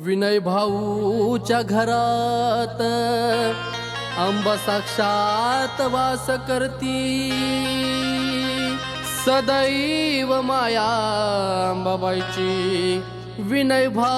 विनय भाऊच्या घरात अंबा साक्षात वास करती, सदैव माया अंबाबाईची विनय भाऊवरती.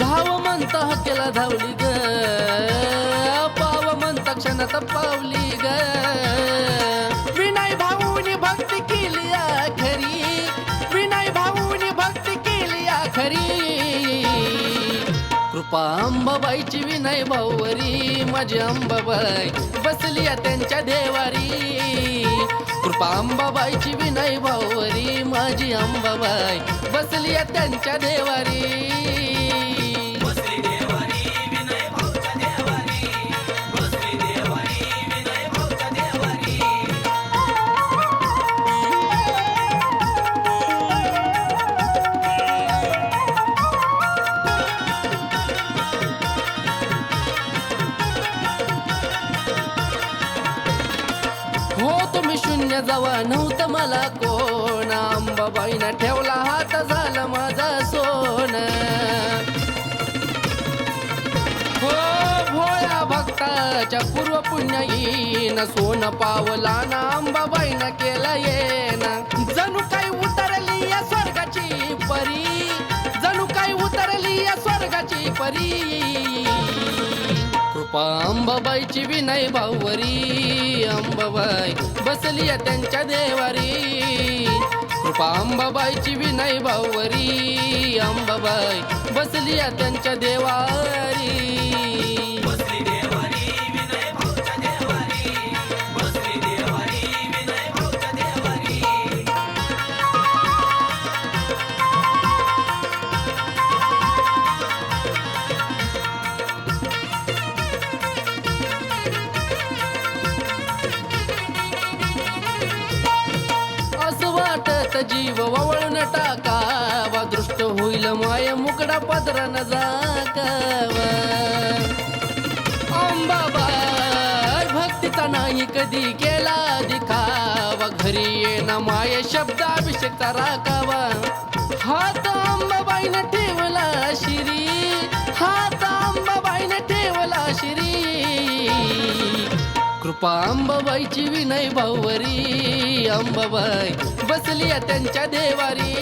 धाव म्हणता हक्केला धावली ग, पाव म्हणता क्षणात पावली ग. विनय भाऊनी भक्ती केली आखरी, विनय भाऊनी भक्ती केली आखरी. कृपा अंबाबाईची विनय भाऊवरी, माझी अंबाबाई बसली त्यांच्या देवारी. कृपा अंबाबाईची विनय भाऊवरी, माझी अंबाबाई बसली त्यांच्या देवारी. हो तुम्ही शून्य जावा नव्हतं मला कोण, अंबाबाईनं ठेवला हात झालं माझा सोन. हो भोळ्या भक्ताच्या पूर्व पुण्याईन, सोन पावला ना अंबाबाईनं केलं येन. जणू काही उतरली या स्वर्गाची परी, जणू काही उतरली या स्वर्गाची परी. कृपा अंबाबाईची विनय भाऊवरी, अंबाबाई बसली त्यांच्या देवारी. कृपा अंबाबाईची विनय भाऊवरी, अंबाबाई बसली त्यांच्या देवारी. वाटत जीव वळून टाकावा, दृष्ट होईल माय मुकडा पदरान जाकावा. अंबाबाई भक्तीचा नाही कधी केला दिखावा, घरी येणं माय शब्दाभिषेकचा राखावा. हात अंबाबाईने ठेवला शिरी, हात अंबाबाईने ठेवला शिरी. कृपा अंबाबाईची विनय भाऊवरी, अंबाबाई बसली त्यांच्या देवारी.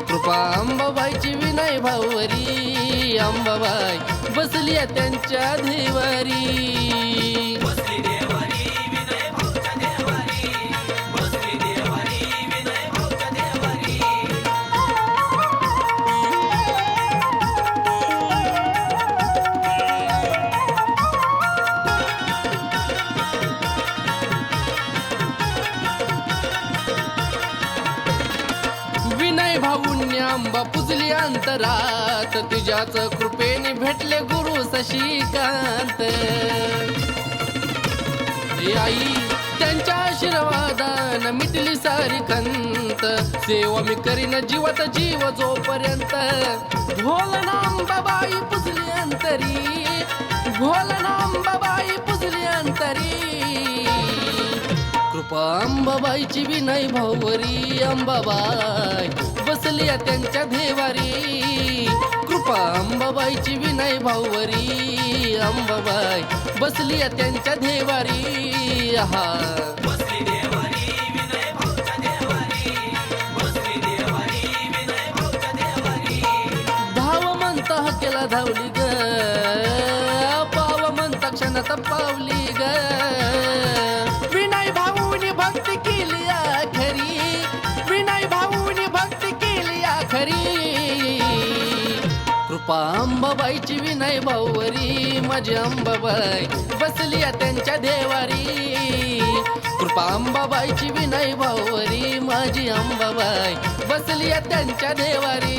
कृपा अंबाबाईची विनय भाऊवरी, अंबाबाई बसली त्यांच्या देवारी. भाऊंनी अंबा पुजली अंतरात, तुझ्याच कृपेने भेटले गुरु शशिकांत. आई त्यांच्या आशीर्वादान मिटली सारी खंत, सेवा मी करीन जीवात जीव जोपर्यंत. भोलना अंबाबाई पुजली अंतरी, भोलना अंबाबाई पुजली अंतरी. कृपा अंबाबाईची विनय भाऊवरी, अंबाबाई बसली त्यांच्या देवारी. कृपा अंबाबाईची विनय भाऊवरी, अंबाबाई बसली त्यांच्या देवारी. आहा धाव म्हणता हक्केला धावली ग, पाव म्हणता क्षणात पावली ग. विनय भाऊनी भक्ती केली आखरी, विनय भाऊनी भक्ती केली आखरी. कृपा अंबाबाईची विनय भाऊवरी, माझी अंबाबाई बसली त्यांच्या देवारी. कृपा अंबाबाईची विनय भाऊवरी, माझी अंबाबाई बसली त्यांच्या देवारी.